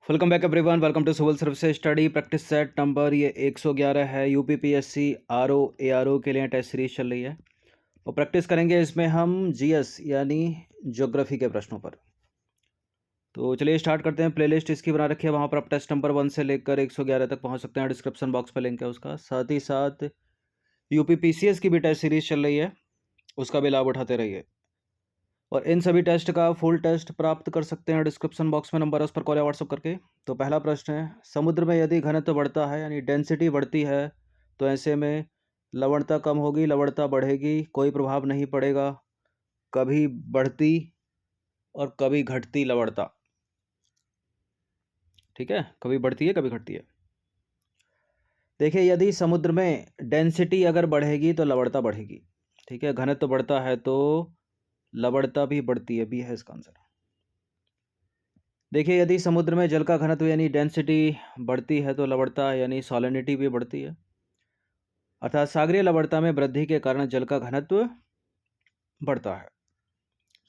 Welcome back everyone. Welcome to civil services study practice set number ये 111 है। UPPSC RO ARO के लिए test series चल रही है और प्रैक्टिस करेंगे इसमें हम जीएस यानी ज्योग्राफी के प्रश्नों पर। तो चलिए स्टार्ट करते हैं। प्लेलिस्ट इसकी बना रखी है, वहाँ पर आप टेस्ट नंबर 1 से लेकर 111 तक पहुँच सकते हैं। डिस्क्रिप्शन बॉक्स पर लिंक है उसका। साथ ही साथ यूपीपीसीएस की भी टेस्ट सीरीज चल रही है, उसका भी लाभ उठाते रहिए। और इन सभी टेस्ट का फुल टेस्ट प्राप्त कर सकते हैं डिस्क्रिप्शन बॉक्स में, नंबर है उस पर कॉल या व्हाट्सअप करके। तो पहला प्रश्न है, समुद्र में यदि घनत्व बढ़ता है यानी डेंसिटी बढ़ती है तो ऐसे में लवणता कम होगी, लवणता बढ़ेगी, कोई प्रभाव नहीं पड़ेगा। कभी बढ़ती और कभी घटती लवणता, ठीक है, कभी बढ़ती है कभी घटती है। देखिए, यदि समुद्र में डेंसिटी अगर बढ़ेगी तो लवणता बढ़ेगी, ठीक है। घनत्व बढ़ता है तो लवणता भी बढ़ती है, बी है इसका आंसर। देखिए, यदि समुद्र में जल का घनत्व यानी डेंसिटी बढ़ती है तो लवणता यानी सॉलिनिटी भी बढ़ती है, अर्थात सागरीय लवणता में वृद्धि के कारण जल का घनत्व बढ़ता है।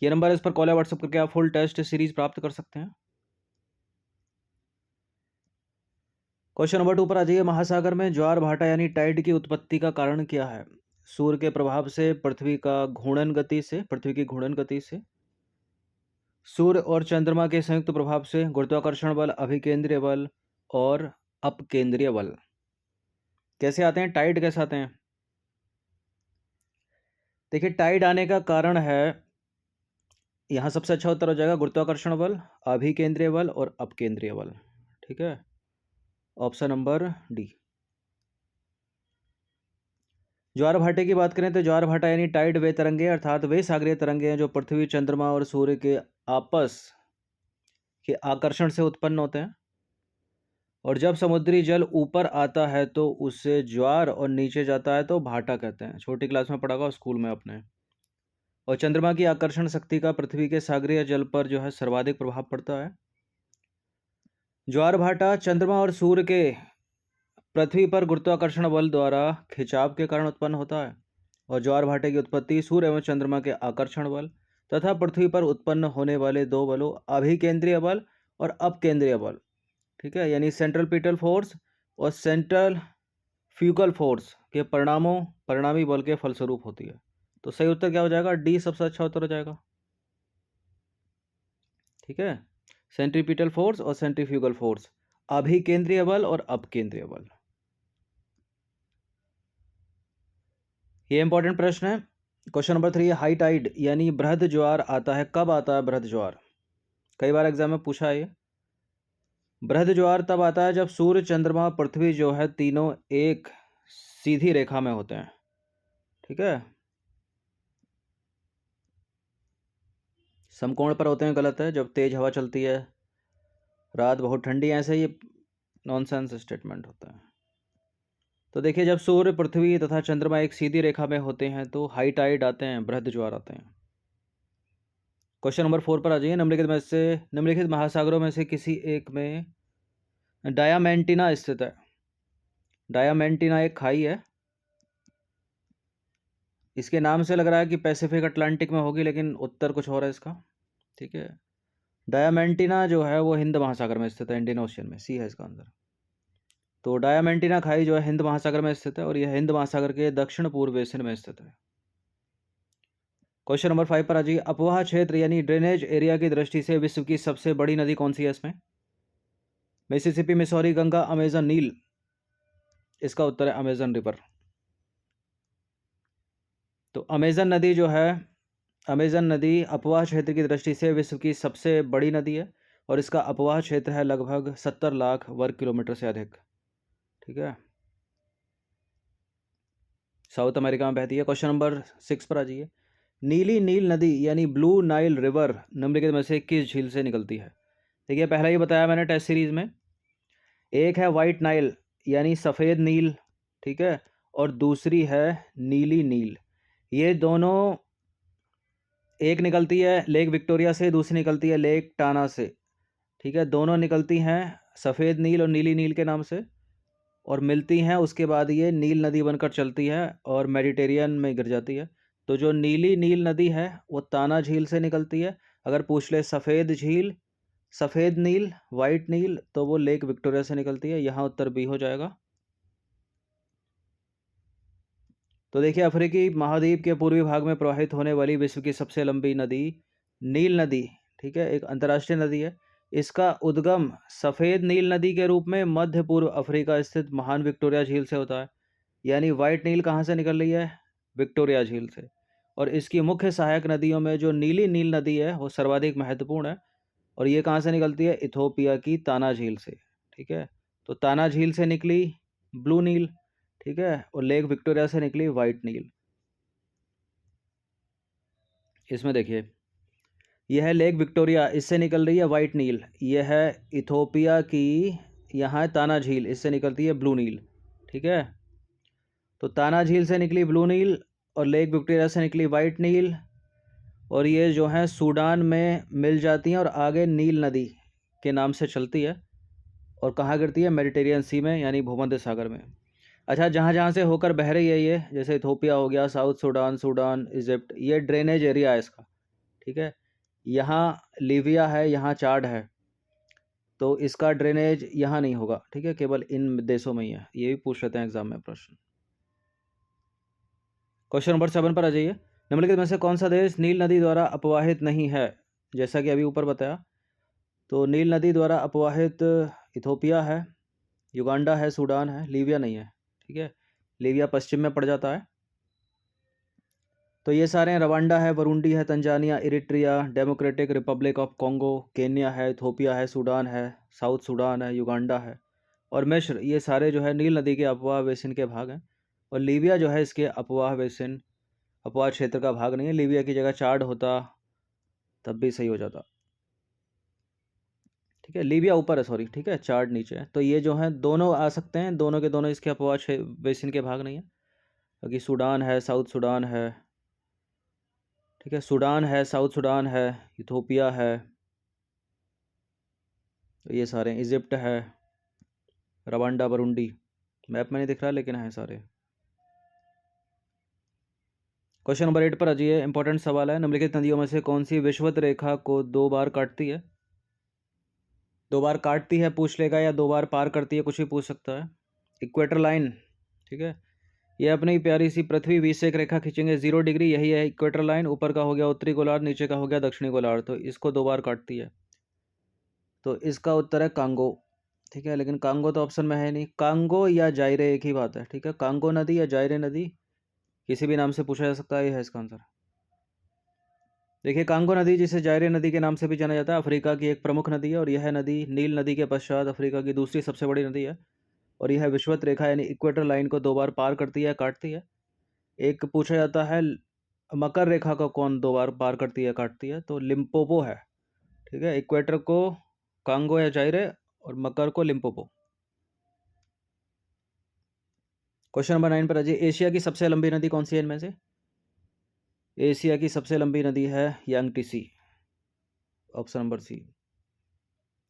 ये नंबर है, इस पर कॉल या व्हाट्सएप करके आप फुल टेस्ट सीरीज प्राप्त कर सकते हैं। क्वेश्चन नंबर 2 पर आ जाइए। महासागर में ज्वार भाटा यानी टाइड की उत्पत्ति का कारण क्या है? सूर्य के प्रभाव से, पृथ्वी का घूर्णन गति से, पृथ्वी की घूर्णन गति से, सूर्य और चंद्रमा के संयुक्त प्रभाव से, गुरुत्वाकर्षण बल, अभिकेंद्रीय बल और अपकेंद्रीय बल। कैसे आते हैं टाइड, कैसे आते हैं? देखिए, टाइड आने का कारण है, यहाँ सबसे अच्छा उत्तर हो जाएगा गुरुत्वाकर्षण बल, अभिकेंद्रीय बल और अपकेंद्रीय बल, ठीक है, ऑप्शन नंबर डी। ज्वार भाटे की बात करें तो ज्वार भाटा यानी टाइड वे तरंगे, अर्थात वे सागरीय तरंगे हैं जो पृथ्वी, चंद्रमा और सूर्य के आपस के आकर्षण से उत्पन्न होते हैं। और जब समुद्री जल ऊपर आता है तो उससे ज्वार और नीचे जाता है तो भाटा कहते हैं। छोटी क्लास में पढ़ा होगा स्कूल में अपने। और चंद्रमा की आकर्षण शक्ति का पृथ्वी के सागरीय जल पर जो है सर्वाधिक प्रभाव पड़ता है। ज्वार भाटा चंद्रमा और सूर्य के पृथ्वी पर गुरुत्वाकर्षण बल द्वारा खिंचाव के कारण उत्पन्न होता है। और ज्वार भाटे की उत्पत्ति सूर्य एवं चंद्रमा के आकर्षण बल तथा पृथ्वी पर उत्पन्न होने वाले दो बलों अभिकेंद्रीय बल और अपकेंद्रीय बल, ठीक है, यानी सेंट्रल पीटल फोर्स और सेंट्रल फ्यूगल फोर्स के परिणामी बल के फलस्वरूप होती है। तो सही उत्तर क्या हो जाएगा? डी सबसे अच्छा उत्तर हो जाएगा, ठीक है। सेंट्रीपिटल फोर्स और सेंट्रीफ्यूगल फोर्स, अभिकेंद्रीय बल और अपकेंद्रीय बल। ये इंपॉर्टेंट प्रश्न है। क्वेश्चन नंबर 3, हाई टाइड यानी बृहद ज्वार आता है, कब आता है बृहद ज्वार? कई बार एग्जाम में पूछा है ये। बृहद ज्वार तब आता है जब सूर्य, चंद्रमा, पृथ्वी जो है तीनों एक सीधी रेखा में होते हैं, ठीक है, समकोण पर होते हैं, गलत है। जब तेज हवा चलती है, रात बहुत ठंडी है, ऐसे ये नॉनसेंस स्टेटमेंट होता है। तो देखिए, जब सूर्य, पृथ्वी तथा चंद्रमा एक सीधी रेखा में होते हैं तो हाई टाइड आते हैं, बृहद ज्वार आते हैं। क्वेश्चन नंबर 4 पर आ जाइए। निम्नलिखित महासागरों में से किसी एक में डायामेंटिना स्थित है। डायामेंटिना एक खाई है, इसके नाम से लग रहा है कि पैसिफिक अटलांटिक में होगी, लेकिन उत्तर कुछ और है इसका, ठीक है। डायामेंटिना जो है वो हिंद महासागर में स्थित है, इंडियन ओशियन में, सी है इसका आंसर। तो डायामेंटिना खाई जो है हिंद महासागर में स्थित है और यह हिंद महासागर के दक्षिण पूर्व बेसिन में स्थित है। क्वेश्चन नंबर 5 पर आ जाइए। अपवाह क्षेत्र यानी ड्रेनेज एरिया की दृष्टि से विश्व की सबसे बड़ी नदी कौन सी है इसमें? मिसिसिपी, मिसौरी, गंगा, अमेजन, नील। इसका उत्तर है अमेजन रिवर। तो अमेजन नदी जो है, अमेजन नदी अपवाह क्षेत्र की दृष्टि से विश्व की सबसे बड़ी नदी है और इसका अपवाह क्षेत्र है लगभग 70 लाख वर्ग किलोमीटर से अधिक, ठीक है, साउथ अमेरिका में बहती है। क्वेश्चन नंबर 6 पर आ जाइए। नीली नील नदी यानी ब्लू नाइल रिवर निम्नलिखित में से किस झील से निकलती है? देखिए, पहला ही बताया मैंने टेस्ट सीरीज में, एक है वाइट नाइल यानी सफ़ेद नील, ठीक है, और दूसरी है नीली नील। ये दोनों, एक निकलती है लेक विक्टोरिया से, दूसरी निकलती है लेक टाना से, ठीक है, दोनों निकलती हैं सफ़ेद नील और नीली नील के नाम से और मिलती हैं, उसके बाद ये नील नदी बनकर चलती है और मेडिटेरियन में गिर जाती है। तो जो नीली नील नदी है वो ताना झील से निकलती है। अगर पूछ ले सफ़ेद झील सफ़ेद नील, वाइट नील, तो वो लेक विक्टोरिया से निकलती है। यहाँ उत्तर बी हो जाएगा। तो देखिए, अफ्रीकी महाद्वीप के पूर्वी भाग में प्रवाहित होने वाली विश्व की सबसे लंबी नदी नील नदी, ठीक है, एक अंतर्राष्ट्रीय नदी है। इसका उद्गम सफ़ेद नील नदी के रूप में मध्य पूर्व अफ्रीका स्थित महान विक्टोरिया झील से होता है। यानी वाइट नील कहाँ से निकल रही है? विक्टोरिया झील से। और इसकी मुख्य सहायक नदियों में जो नीली नील नदी है वो सर्वाधिक महत्वपूर्ण है। और ये कहाँ से निकलती है? इथोपिया की ताना झील से, ठीक है। तो ताना झील से निकली ब्लू नील, ठीक है, और लेक विक्टोरिया से निकली वाइट नील। इसमें देखिए, यह है लेक विक्टोरिया, इससे निकल रही है वाइट नील। यह है इथोपिया की, यहाँ है ताना झील, इससे निकलती है ब्लू नील, ठीक है। तो ताना झील से निकली ब्लू नील और लेक विक्टोरिया से निकली वाइट नील, और ये जो है सूडान में मिल जाती हैं और आगे नील नदी के नाम से चलती है। और कहाँ गिरती है? मेडिटेरियन सी में, यानी भूमध्य सागर में। अच्छा, जहाँ जहाँ से होकर बह रही है ये, जैसे इथोपिया हो गया, साउथ सूडान, सूडान, इजिप्ट, ये ड्रेनेज एरिया है इसका, ठीक है। यहाँ लीबिया है, यहाँ चाड है, तो इसका ड्रेनेज यहाँ नहीं होगा, ठीक है, केवल इन देशों में ही है। ये भी पूछ लेते हैं एग्जाम में प्रश्न। क्वेश्चन नंबर 7 पर आ जाइए। निम्नलिखित में से कौन सा देश नील नदी द्वारा अपवाहित नहीं है? जैसा कि अभी ऊपर बताया, तो नील नदी द्वारा अपवाहित इथोपिया है, युगांडा है, सूडान है, लीबिया नहीं है, ठीक है। लीबिया पश्चिम में पड़ जाता है। तो ये सारे हैं, रवांडा है, बुरुंडी है, Tanzania, Eritrea, democratic Republic of Congo, Kenya है, इथोपिया है, सूडान है, साउथ सूडान है, युगांडा है और मिस्र। ये सारे जो है नील नदी के अपवाह बेसिन के भाग हैं। और लीबिया जो है इसके अपवाह बेसिन, अपवाह क्षेत्र का भाग नहीं है। लीबिया की जगह चाड होता तब भी सही हो जाता, ठीक है। लीबिया ऊपर है, सॉरी, ठीक है, चाड नीचे है। तो ये जो है दोनों आ सकते हैं, दोनों के दोनों इसके अपवाह बेसिन के भाग नहीं है, क्योंकि सूडान है, साउथ सूडान है, ठीक है, सूडान है, साउथ सूडान है, इथोपिया है, तो ये सारे, इजिप्ट है, रवांडा, बुरुंडी, मैप में नहीं दिख रहा लेकिन है सारे। क्वेश्चन नंबर 8 पर आ जाइए। इंपॉर्टेंट सवाल है, निम्नलिखित नदियों में से कौन सी विषुवत रेखा को 2 बार काटती है? 2 बार काटती है पूछ लेगा, या 2 बार पार करती है, कुछ भी पूछ सकता है। इक्वेटर लाइन, ठीक है, ये अपनी प्यारी सी पृथ्वी बीच से एक रेखा खींचेंगे 0 डिग्री, यही है इक्वेटर लाइन। ऊपर का हो गया उत्तरी गोलार्ध, नीचे का हो गया दक्षिणी गोलार्ध, तो इसको 2 बार काटती है। तो इसका उत्तर है कांगो, ठीक है। लेकिन कांगो तो ऑप्शन में है नहीं। कांगो या जायरे एक ही बात है, ठीक है। कांगो नदी या जायरे नदी किसी भी नाम से पूछा जा सकता है, ये है इसका आंसर। देखिए, कांगो नदी, जिसे जायरे नदी के नाम से भी जाना जाता है, अफ्रीका की एक प्रमुख नदी है। और यह नदी नील नदी के पश्चात अफ्रीका की दूसरी सबसे बड़ी नदी है। और यह विषुवत रेखा यानी इक्वेटर लाइन को 2 बार पार करती है, काटती है। एक पूछा जाता है, मकर रेखा को कौन 2 बार पार करती है, काटती है? तो लिम्पोपो है, ठीक है। इक्वेटर को कांगो या जायरे और मकर को लिम्पोपो। क्वेश्चन नंबर 9 पर आ जाइए। एशिया की सबसे लंबी नदी कौन सी है इनमें से? एशिया की सबसे लंबी नदी है यांगटीसी, ऑप्शन नंबर सी।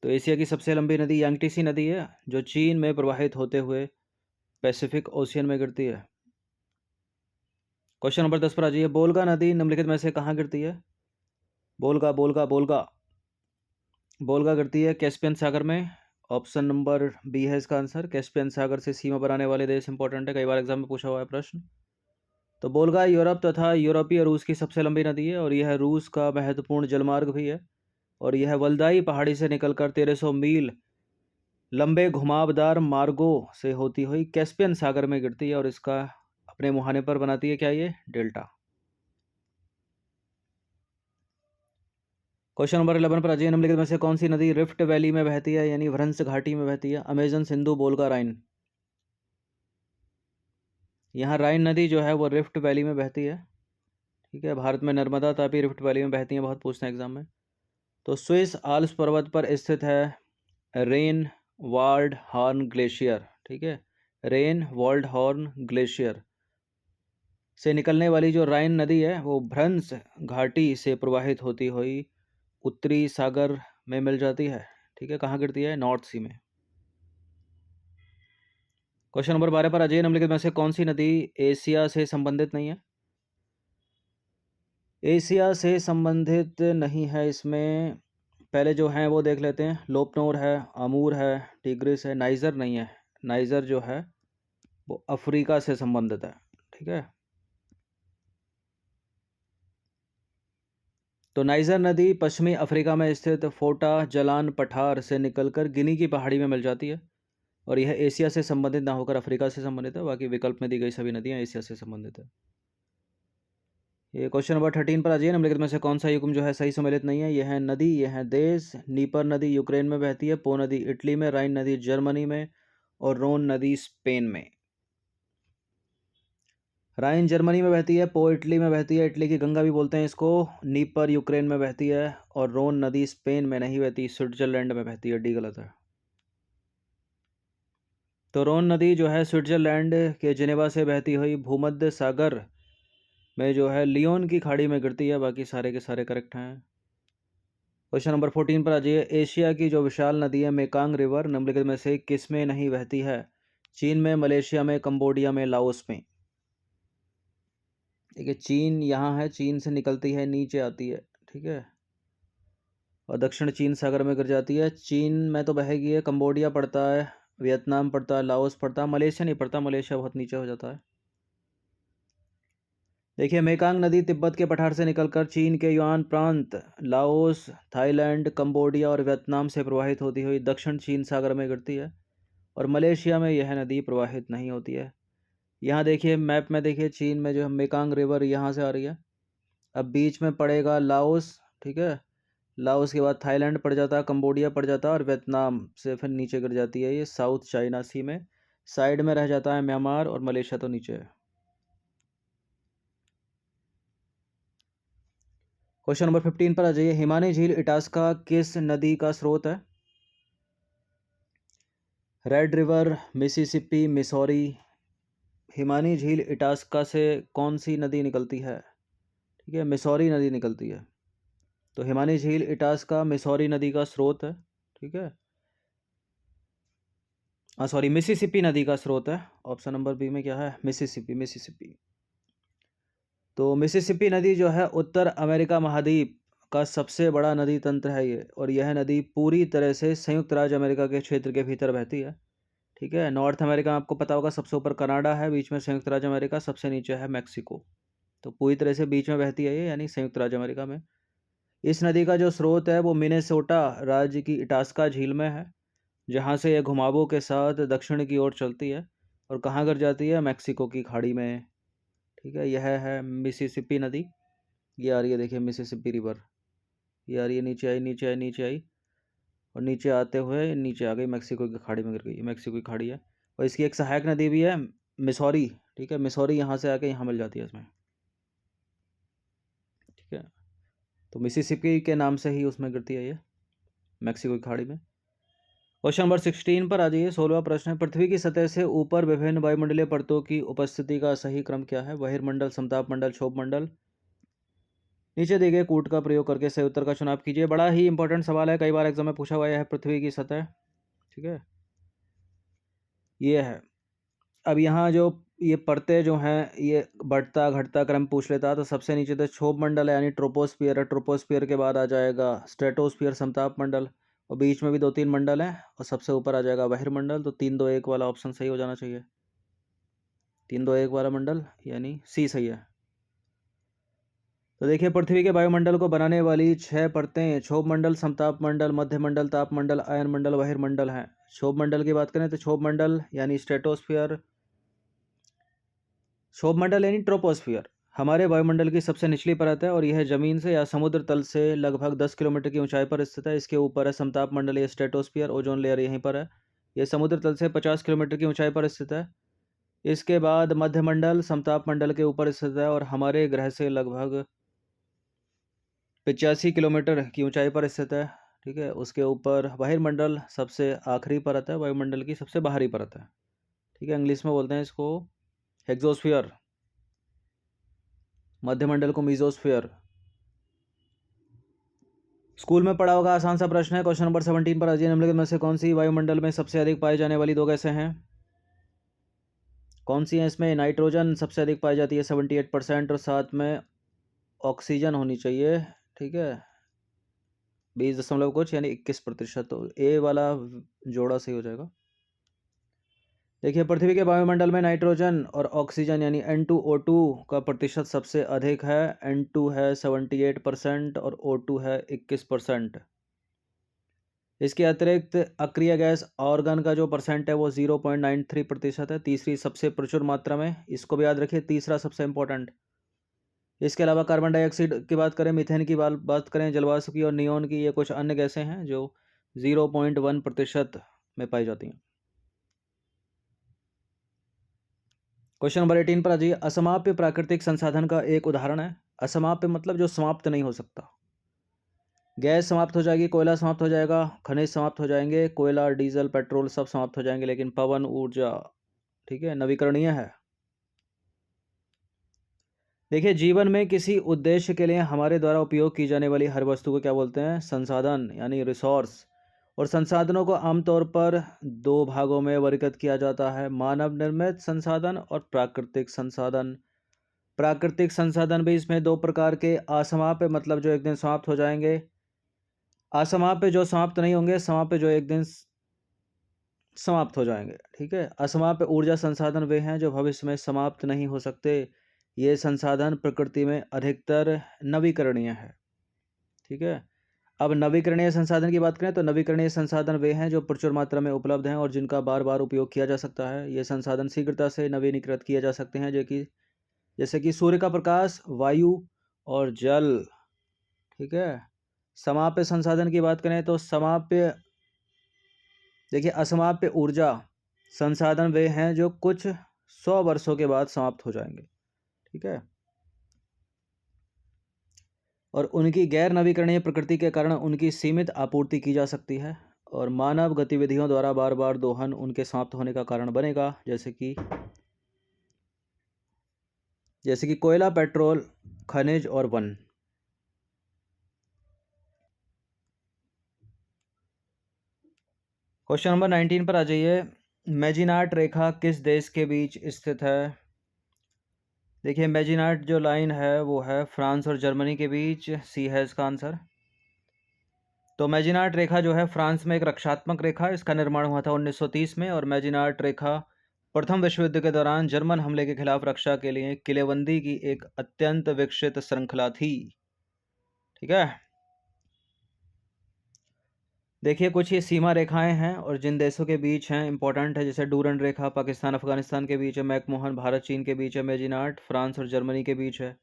तो एशिया की सबसे लंबी नदी यांगटीसी नदी है, जो चीन में प्रवाहित होते हुए पैसिफिक ओशियन में गिरती है। क्वेश्चन नंबर 10 पर आ जाइए। बोलगा नदी निम्नलिखित में से कहाँ गिरती है? बोलगा, बोलगा, बोलगा, बोलगा गिरती है कैस्पियन सागर में, ऑप्शन नंबर बी है इसका आंसर। कैस्पियन सागर से सीमा बनाने वाले देश इंपॉर्टेंट है, कई बार एग्जाम में पूछा हुआ है प्रश्न। तो बोलगा यूरोप तथा यूरोपीय रूस की सबसे लंबी नदी है, और यह रूस का महत्वपूर्ण जलमार्ग भी है। और यह वल्दाई पहाड़ी से निकलकर 1300 मील लंबे घुमावदार मार्गों से होती हुई कैस्पियन सागर में गिरती है, और इसका अपने मुहाने पर बनाती है क्या? ये डेल्टा। क्वेश्चन नंबर 11 पर आ जाइए। निम्नलिखित में से कौन सी नदी रिफ्ट वैली में बहती है, यानी भ्रंश घाटी में बहती है? अमेजन, सिंधु, बोलगा, राइन। यहाँ राइन नदी जो है वो रिफ्ट वैली में बहती है, ठीक है। भारत में नर्मदा, तापी रिफ्ट वैली में बहती हैं, बहुत पूछते हैं एग्जाम में। तो स्विस आल्प्स पर्वत पर स्थित है रेन वाल्ड हॉर्न ग्लेशियर, ठीक है। रेन वाल्ड हॉर्न ग्लेशियर से निकलने वाली जो राइन नदी है वो भ्रंश घाटी से प्रवाहित होती हुई उत्तरी सागर में मिल जाती है, ठीक है। कहाँ गिरती है? नॉर्थ सी में। क्वेश्चन नंबर 12 पर आ जाइए। निम्नलिखित में से कौन सी नदी एशिया से संबंधित नहीं है? एशिया से संबंधित नहीं है इसमें पहले जो हैं वो देख लेते हैं। लोपनोर है, अमूर है, टिग्रिस है, नाइजर नहीं है। नाइजर जो है वो अफ्रीका से संबंधित है। ठीक है, तो नाइजर नदी पश्चिमी अफ्रीका में स्थित फोटा जलान पठार से निकलकर गिनी की पहाड़ी में मिल जाती है और यह एशिया से संबंधित ना होकर अफ्रीका से संबंधित है। बाकी विकल्प में दी गई सभी नदियां एशिया से संबंधित है। ये क्वेश्चन नंबर 13 पर आ जाइए। निम्नलिखित में से कौन सा युग्म जो है सही सम्मिलित नहीं है? यह है नदी, यह है देश। नीपर नदी यूक्रेन में बहती है, पो नदी इटली में, राइन नदी जर्मनी में और रोन नदी स्पेन में। राइन जर्मनी में बहती है, पो इटली में बहती है, इटली की गंगा भी बोलते हैं इसको। नीपर यूक्रेन में बहती है और रोन नदी स्पेन में नहीं बहती, स्विट्जरलैंड में बहती है। डी गलत है। तो रोन नदी जो है स्विट्जरलैंड के जिनेवा से बहती हुई भूमध्य सागर में जो है लियोन की खाड़ी में गिरती है। बाकी सारे के सारे करेक्ट हैं। क्वेश्चन नंबर 14 पर आ जाइए। एशिया की जो विशाल नदी है मेकांग रिवर निम्नलिखित में से किसमें नहीं बहती है? चीन में, मलेशिया में, कंबोडिया में, लाओस में। देखिए चीन यहाँ है, चीन से निकलती है, नीचे आती है। ठीक है, और दक्षिण चीन सागर में गिर जाती है। चीन में तो बहेगी है, कंबोडिया पड़ता है, वियतनाम पड़ता है, लाओस पड़ता है, मलेशिया नहीं पड़ता, मलेशिया बहुत नीचे हो जाता है। देखिए मेकांग नदी तिब्बत के पठार से निकलकर चीन के युआन प्रांत, लाओस, थाईलैंड, कंबोडिया और वियतनाम से प्रवाहित होती हुई दक्षिण चीन सागर में गिरती है और मलेशिया में यह नदी प्रवाहित नहीं होती है। यहाँ देखिए मैप में, देखिए चीन में जो है मेकांग रिवर यहाँ से आ रही है, अब बीच में पड़ेगा लाओस। ठीक है, लाओस के बाद थाईलैंड पड़ जाता है, कंबोडिया पड़ जाता है और वियतनाम से फिर नीचे गिर जाती है ये साउथ चाइना सी में। साइड में रह जाता है म्यांमार और मलेशिया तो नीचे है। क्वेश्चन नंबर 15 पर आ जाइए। हिमानी झील इटास्का किस नदी का स्रोत है? Red river, Mississippi, Missouri. Himani झील इटास्का से कौन सी नदी निकलती है? ठीक है, मिसौरी नदी निकलती है। तो हिमानी झील इटास्का मिसौरी नदी का स्रोत है। ठीक है, सॉरी, मिसिसिपी नदी का स्रोत है। ऑप्शन नंबर बी में क्या है? Mississippi, Mississippi. तो मिसिसिपी नदी जो है उत्तर अमेरिका महाद्वीप का सबसे बड़ा नदी तंत्र है ये, और यह नदी पूरी तरह से संयुक्त राज्य अमेरिका के क्षेत्र के भीतर बहती है। ठीक है, नॉर्थ अमेरिका में आपको पता होगा सबसे ऊपर कनाडा है, बीच में संयुक्त राज्य अमेरिका, सबसे नीचे है मैक्सिको। तो पूरी तरह से बीच में बहती है ये, यानी संयुक्त राज्य अमेरिका में। इस नदी का जो स्रोत है वो मिनेसोटा राज्य की इटास्का झील में है, जहाँ से यह घुमावों के साथ दक्षिण की ओर चलती है और कहाँ गिर जाती है? मैक्सिको की खाड़ी में। ठीक है, यह है मिसिसिपी नदी। ये आ रही है, देखिए मिसिसिपी रिवर, ये आ रही है, नीचे आई, नीचे आई, नीचे आई और नीचे आते हुए नीचे आ गई, मैक्सिको की खाड़ी में गिर गई। मैक्सिको की खाड़ी है और इसकी एक सहायक नदी भी है, मिसौरी। ठीक है, मिसौरी यहाँ से आके यहाँ मिल जाती है इसमें। ठीक है, तो मिसिसिपी के नाम से ही उसमें गिरती है ये, मैक्सिको की खाड़ी में। क्वेश्चन नंबर 16 पर आ जाइए। 16वां प्रश्न है, पृथ्वी की सतह से ऊपर विभिन्न वायुमंडलीय परतों की उपस्थिति का सही क्रम क्या है? बहिर्मंडल, समताप मंडल, क्षोभ मंडल। नीचे दिए गए कूट का प्रयोग करके सही उत्तर का चुनाव कीजिए। बड़ा ही इंपॉर्टेंट सवाल है, कई बार एग्जाम में पूछा हुआ है पृथ्वी की सतह। ठीक है, ये है। अब यहाँ जो ये परतें जो हैं ये बढ़ता घटता क्रम पूछ लेता है, तो सबसे नीचे तो क्षोभ मंडल है, यानी ट्रोपोस्फियर है। ट्रोपोस्फियर के बाद आ जाएगा स्ट्रेटोस्फियर, समताप मंडल, और बीच में भी 2-3 मंडल हैं और सबसे ऊपर आ जाएगा बहिर्मंडल। तो 3-2-1 वाला ऑप्शन सही हो जाना चाहिए। 3-2-1 वाला मंडल यानी सी सही है। तो देखिए पृथ्वी के वायुमंडल को बनाने वाली 6 परतें क्षोभ मंडल, समताप मंडल, मध्य मंडल, ताप मंडल, आयन मंडल, बहिर्मंडल हैं। क्षोभ मंडल की बात करें तो क्षोभ मंडल यानी स्ट्रेटोस्फियर, क्षोभ मंडल यानी ट्रोपोस्फियर हमारे वायुमंडल की सबसे निचली परत है और यह जमीन से या समुद्र तल से लगभग 10 किलोमीटर की ऊंचाई पर स्थित है। इसके ऊपर है समताप मंडल या स्ट्रेटोस्फियर, ओजोन लेयर यहीं पर है, यह समुद्र तल से 50 किलोमीटर की ऊंचाई पर स्थित है। इसके बाद मध्यमंडल समताप मंडल के ऊपर स्थित है और हमारे ग्रह से लगभग 85 किलोमीटर की ऊंचाई पर स्थित है। ठीक है, उसके ऊपर बहिर्मंडल सबसे आखिरी परत है, वायुमंडल की सबसे बाहरी परत है। ठीक है, इंग्लिश में बोलते हैं इसको हेक्सोस्फियर, मध्यमंडल को मीजोस्फियर। स्कूल में पढ़ा होगा, आसान सा प्रश्न है। क्वेश्चन नंबर 17 पर अजय निम्नलिखित में से कौन सी वायुमंडल में सबसे अधिक पाई जाने वाली 2 गैसें हैं? कौन सी हैं इसमें? नाइट्रोजन सबसे अधिक पाई जाती है 78% और साथ में ऑक्सीजन होनी चाहिए। ठीक है, 20 दशमलव कुछ यानी 21%। तो ए वाला जोड़ा सही हो जाएगा। देखिए पृथ्वी के वायुमंडल में नाइट्रोजन और ऑक्सीजन यानी N2O2 का प्रतिशत सबसे अधिक है। N2 है 78% और O2 है 21%। इसके अतिरिक्त अक्रिय गैस ऑर्गन का जो परसेंट है वो 0.93% है, तीसरी सबसे प्रचुर मात्रा में। इसको भी याद रखिए, तीसरा सबसे इम्पोर्टेंट। इसके अलावा कार्बन डाइऑक्साइड की बात करें, मीथेन की बात करें, जलवाष्प की और नियोन की, ये कुछ अन्य गैसें हैं जो 0.1% में पाई जाती हैं। क्वेश्चन नंबर 18 पर आ जाइए। असमाप्य प्राकृतिक संसाधन का एक उदाहरण है। असमाप्य मतलब जो समाप्त नहीं हो सकता। गैस समाप्त हो जाएगी, कोयला समाप्त हो जाएगा, खनिज समाप्त हो जाएंगे, कोयला, डीजल, पेट्रोल सब समाप्त हो जाएंगे, लेकिन पवन ऊर्जा, ठीक है, नवीकरणीय है। देखिए जीवन में किसी उद्देश्य के लिए हमारे द्वारा उपयोग की जाने वाली हर वस्तु को क्या बोलते हैं? संसाधन यानी रिसोर्स। और संसाधनों को आमतौर पर दो भागों में वर्गीकृत किया जाता है, मानव निर्मित संसाधन और प्राकृतिक संसाधन। प्राकृतिक संसाधन भी इसमें दो प्रकार के, असमाप्य मतलब जो एक दिन समाप्त हो जाएंगे, असमाप्य जो समाप्त नहीं होंगे, समाप्य जो एक दिन समाप्त हो जाएंगे। ठीक है। असमाप्य ऊर्जा संसाधन वे हैं जो भविष्य में समाप्त नहीं हो सकते। ये संसाधन प्रकृति में अधिकतर नवीकरणीय है। ठीक है। अब नवीकरणीय संसाधन की बात करें तो नवीकरणीय संसाधन वे हैं जो प्रचुर मात्रा में उपलब्ध हैं और जिनका बार बार उपयोग किया जा सकता है। ये संसाधन शीघ्रता से नवीनीकृत किए जा सकते हैं, जैसे कि सूर्य का प्रकाश, वायु और जल। ठीक है। समाप्य संसाधन की बात करें तो देखिए असमाप्य ऊर्जा संसाधन वे हैं जो कुछ 100 वर्षों के बाद समाप्त हो जाएंगे। ठीक है। और उनकी गैर नवीकरणीय प्रकृति के कारण उनकी सीमित आपूर्ति की जा सकती है और मानव गतिविधियों द्वारा बार बार दोहन उनके समाप्त होने का कारण बनेगा, जैसे कि कोयला, पेट्रोल, खनिज और वन। क्वेश्चन नंबर 19 पर आ जाइए। मेजिनाट रेखा किस देश के बीच स्थित है? देखिए मेजिनाट जो लाइन है वो है फ्रांस और जर्मनी के बीच। सी है इसका आंसर। तो मेजिनाट रेखा जो है फ्रांस में एक रक्षात्मक रेखा, इसका निर्माण हुआ था 1930 में। और मेजिनाट रेखा प्रथम विश्व युद्ध के दौरान जर्मन हमले के खिलाफ रक्षा के लिए किलेबंदी की एक अत्यंत विकसित श्रृंखला थी। ठीक है। देखिए कुछ ये सीमा रेखाएं हैं और जिन देशों के बीच हैं इंपॉर्टेंट है, जैसे डूरंड रेखा पाकिस्तान अफगानिस्तान के बीच है, मैकमोहन भारत चीन के बीच है, मेजिनाट फ्रांस और जर्मनी के बीच है।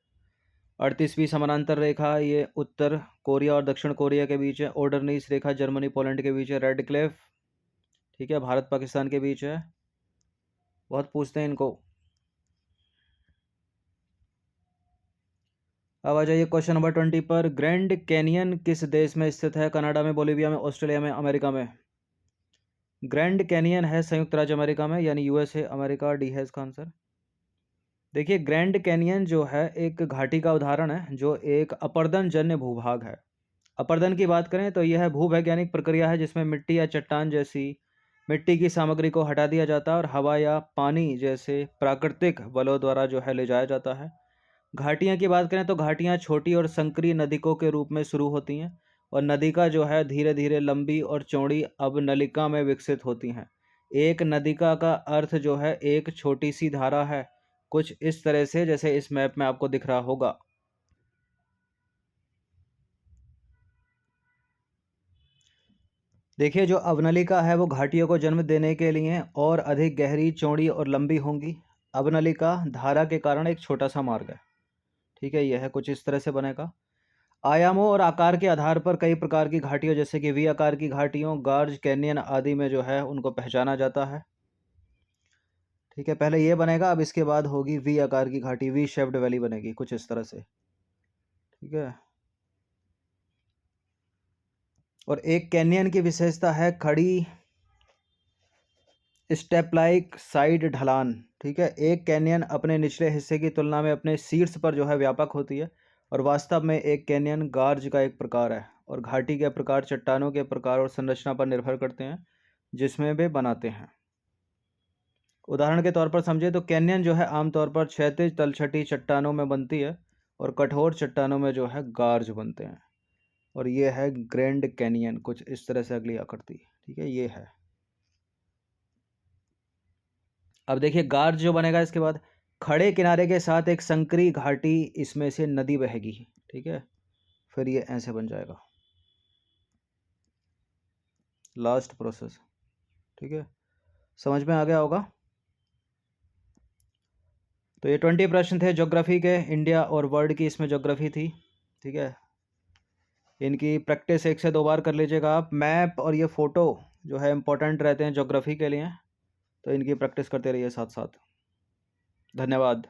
38वीं समानांतर रेखा ये उत्तर कोरिया और दक्षिण कोरिया के बीच है। ओडरनीस रेखा जर्मनी पोलैंड के बीच है। रेड क्लिफ, ठीक है, भारत पाकिस्तान के बीच है। बहुत पूछते हैं इनको। अब आ जाइए क्वेश्चन नंबर 20 पर। ग्रैंड कैनियन किस देश में स्थित है? कनाडा में, बोलिविया में, ऑस्ट्रेलिया में, अमेरिका में? ग्रैंड कैनियन है संयुक्त राज्य अमेरिका में, यानी यूएसए अमेरिका। डी है इसका आंसर। देखिए ग्रैंड कैनियन जो है एक घाटी का उदाहरण है जो एक अपरदन जन्य भूभाग है। अपरदन की बात करें तो यह भूवैज्ञानिक प्रक्रिया है जिसमें मिट्टी या चट्टान जैसी मिट्टी की सामग्री को हटा दिया जाता है और हवा या पानी जैसे प्राकृतिक बलों द्वारा जो है ले जाया जाता है। घाटियाँ की बात करें तो घाटियाँ छोटी और संकरी नदिकों के रूप में शुरू होती हैं और नदिका जो है धीरे धीरे लंबी और चौड़ी अवनलिका में विकसित होती हैं। एक नदिका का अर्थ जो है एक छोटी सी धारा है, कुछ इस तरह से जैसे इस मैप में आपको दिख रहा होगा। देखिए जो अवनलिका है वो घाटियों को जन्म देने के लिए और अधिक गहरी, चौड़ी और लंबी होंगी। अवनलिका धारा के कारण एक छोटा सा मार्ग है। ठीक है, यह है कुछ इस तरह से बनेगा। आयामों और आकार के आधार पर कई प्रकार की घाटियों जैसे कि वी आकार की घाटियों, गार्ज, कैनियन आदि में जो है उनको पहचाना जाता है। ठीक है, पहले ये बनेगा, अब इसके बाद होगी वी आकार की घाटी, वी शेप्ड वैली बनेगी कुछ इस तरह से। ठीक है। और एक कैनियन की विशेषता है खड़ी स्टेप लाइक साइड ढलान। ठीक है, एक कैनियन अपने निचले हिस्से की तुलना में अपने शीर्ष पर जो है व्यापक होती है और वास्तव में एक कैनियन गार्ज का एक प्रकार है और घाटी के प्रकार चट्टानों के प्रकार और संरचना पर निर्भर करते हैं जिसमें वे बनाते हैं। उदाहरण के तौर पर समझे तो कैनियन जो है आमतौर पर क्षैतिज तलछटी चट्टानों में बनती है और कठोर चट्टानों में जो है गार्ज बनते हैं। और ये है ग्रैंड कैनियन, कुछ इस तरह से अगली आकृति, ठीक है, ये है। अब देखिए गार्ज जो बनेगा इसके बाद, खड़े किनारे के साथ एक संकरी घाटी, इसमें से नदी बहेगी, ठीक है, फिर ये ऐसे बन जाएगा लास्ट प्रोसेस, ठीक है, समझ में आ गया होगा। तो ये 20 प्रश्न थे ज्योग्राफी के, इंडिया और वर्ल्ड की इसमें ज्योग्राफी थी, ठीक है। इनकी प्रैक्टिस 1 से 2 बार कर लीजिएगा आप। मैप और ये फ़ोटो जो है इम्पोर्टेंट रहते हैं ज्योग्राफी के लिए, तो इनकी प्रैक्टिस करते रहिए साथ साथ। धन्यवाद।